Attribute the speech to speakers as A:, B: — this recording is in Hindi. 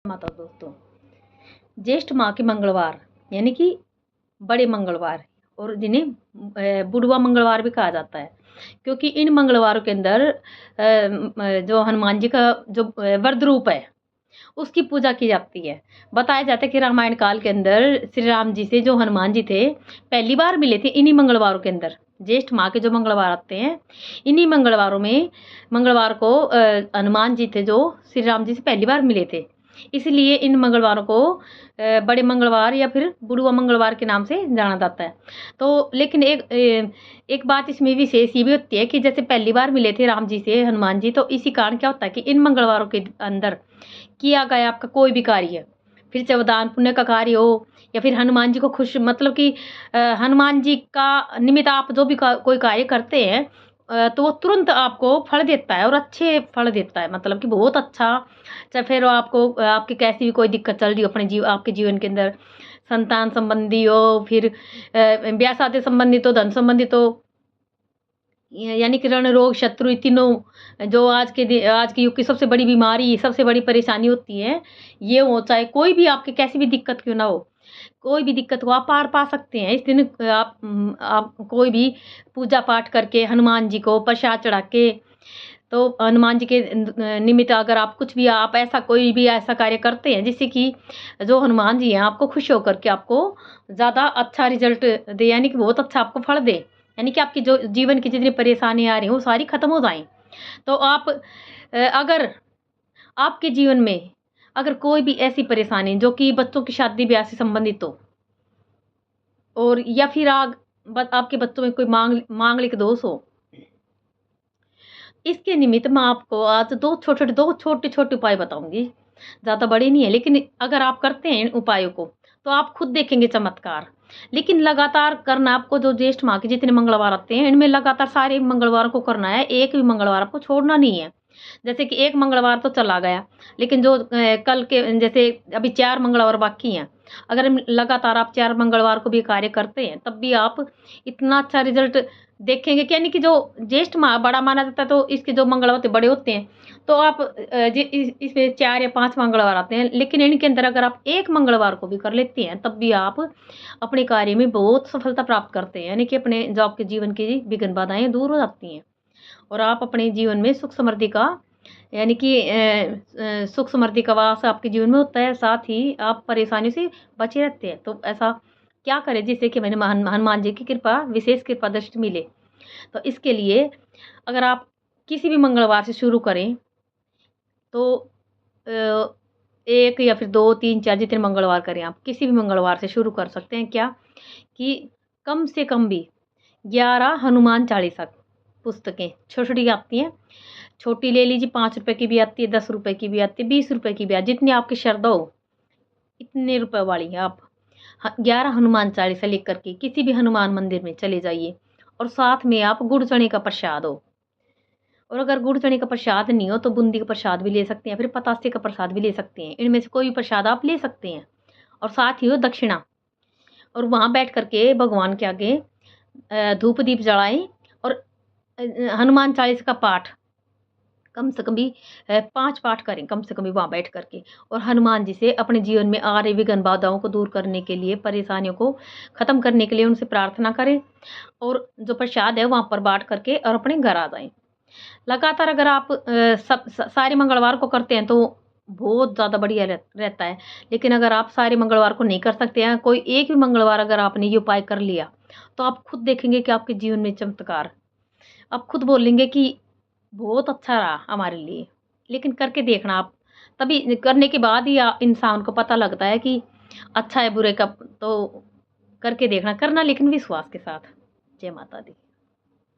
A: माता दोस्तों, ज्येष्ठ माह के मंगलवार यानी कि बड़े मंगलवार और जिन्हें बुढ़वा मंगलवार भी कहा जाता है, क्योंकि इन मंगलवारों के अंदर जो हनुमान जी का जो वरद रूप है उसकी पूजा की जाती है। बताया जाता है कि रामायण काल के अंदर श्री राम जी से जो हनुमान जी थे पहली बार मिले थे इन्हीं मंगलवारों के अंदर। ज्येष्ठ माह के जो मंगलवार आते हैं इन्हीं मंगलवारों में मंगलवार को हनुमान जी थे जो श्री राम जी से पहली बार मिले थे, इसलिए इन मंगलवारों को बड़े मंगलवार या फिर बुढ़वा मंगलवार के नाम से जाना जाता है। तो लेकिन एक बात इसमें विशेष ये भी होती है कि जैसे पहली बार मिले थे राम जी से हनुमान जी, तो इसी कारण क्या होता है कि इन मंगलवारों के अंदर किया गया आपका कोई भी कार्य, फिर चाहे दान पुण्य का कार्य हो या फिर हनुमान जी को खुश मतलब कि हनुमान जी का निमित्त आप जो भी कोई कार्य करते हैं तो वो तुरंत आपको फल देता है और अच्छे फल देता है, मतलब कि बहुत अच्छा। चाहे फिर आपको आपकी कैसी भी कोई दिक्कत चल रही हो अपने आपके जीवन के अंदर, संतान संबंधी हो, फिर ब्याह शादी संबंधित हो, धन संबंधित हो, यानी कि रण रोग शत्रु तीनों जो आज के युग की सबसे बड़ी बीमारी सबसे बड़ी परेशानी होती है, ये हो चाहे कोई भी आपकी कैसी भी दिक्कत क्यों ना हो, कोई भी दिक्कत को आप पार पा सकते हैं। इस दिन आप कोई भी पूजा पाठ करके हनुमान जी को प्रसाद चढ़ा के, तो हनुमान जी के निमित्त अगर आप कुछ भी आप ऐसा कोई भी ऐसा कार्य करते हैं जिससे कि जो हनुमान जी हैं आपको खुश होकर के आपको ज़्यादा अच्छा रिजल्ट दे, यानी कि बहुत अच्छा आपको फल दे, यानी कि आपकी जो जीवन की जितनी परेशानियाँ आ रही हैं वो सारी खत्म हो जाएं। तो आप अगर आपके जीवन में अगर कोई भी ऐसी परेशानी जो कि बच्चों की शादी ब्याह से संबंधित हो, और या फिर आपके बच्चों में कोई मांगलिक दोष हो, इसके निमित्त मैं आपको आज दो छोटे छोटे उपाय बताऊंगी। ज़्यादा बड़े नहीं है, लेकिन अगर आप करते हैं इन उपायों को तो आप खुद देखेंगे चमत्कार। लेकिन लगातार करना आपको, जो ज्येष्ठ माह के जितने मंगलवार आते हैं इनमें लगातार सारे मंगलवार को करना है, एक भी मंगलवार आपको छोड़ना नहीं है। जैसे कि एक मंगलवार तो चला गया, लेकिन जो कल के जैसे अभी 4 मंगलवार बाकी हैं, अगर लगातार आप 4 मंगलवार को भी कार्य करते हैं तब भी आप इतना अच्छा रिजल्ट देखेंगे कि, यानी कि जो ज्येष्ठ माह बड़ा माना जाता है तो इसके जो मंगलवार होते बड़े होते हैं, तो आप इसमें 4 या 5 मंगलवार आते हैं, लेकिन इनके अंदर अगर आप एक मंगलवार को भी कर लेते हैं तब भी आप अपने कार्य में बहुत सफलता प्राप्त करते हैं, यानी कि अपने जो आपके जीवन की विघ्न बाधाएं दूर हो जाती हैं और आप अपने जीवन में सुख समृद्धि का, यानी कि सुख समृद्धि का वास आपके जीवन में होता है, साथ ही आप परेशानी से बचे रहते हैं। तो ऐसा क्या करें जिससे कि मैंने हनुमान जी की कृपा, विशेष कृपा दृष्टि मिले। तो इसके लिए अगर आप किसी भी मंगलवार से शुरू करें तो 1 या फिर 2, 3, 4 जितने मंगलवार करें आप किसी भी मंगलवार से शुरू कर सकते हैं। क्या कि कम से कम भी 11 हनुमान चालीसा पुस्तकें छोटी छोटी आती हैं, छोटी ले लीजिए, 5 रुपए की भी आती है, 10 रुपए की भी आती है, 20 रुपए की भी आती है, जितनी आपकी श्रद्धा हो इतने रुपए वाली है। आप 11 हनुमान चालीसा लेकर के किसी भी हनुमान मंदिर में चले जाइए और साथ में आप गुड़ चने का प्रसाद हो, और अगर गुड़ चने का प्रसाद नहीं हो तो बूंदी का प्रसाद भी ले सकते हैं, फिर पतासे का प्रसाद भी ले सकते हैं, इनमें से कोई भी प्रसाद आप ले सकते हैं। और साथ ही हो दक्षिणा, और वहाँ बैठ करके भगवान के आगे धूप दीप जलाएं और हनुमान चालीसा का पाठ कम से कम भी 5 पाठ करें कम से कम भी वहाँ बैठ करके, और हनुमान जी से अपने जीवन में आ रही विघ्न बाधाओं को दूर करने के लिए, परेशानियों को ख़त्म करने के लिए उनसे प्रार्थना करें, और जो प्रसाद है वहाँ पर बाँट करके और अपने घर आ जाएँ। लगातार अगर आप सारे मंगलवार को करते हैं तो बहुत ज़्यादा बढ़िया रहता है, लेकिन अगर आप सारे मंगलवार को नहीं कर सकते हैं, कोई एक भी मंगलवार अगर आपने ये उपाय कर लिया तो आप खुद देखेंगे कि आपके जीवन में चमत्कार, आप खुद बोलेंगे कि बहुत अच्छा रहा हमारे लिए। लेकिन करके देखना आप, तभी करने के बाद ही इंसान को पता लगता है कि अच्छा है बुरे का, तो करके देखना, करना लेकिन विश्वास के साथ। जय माता दी।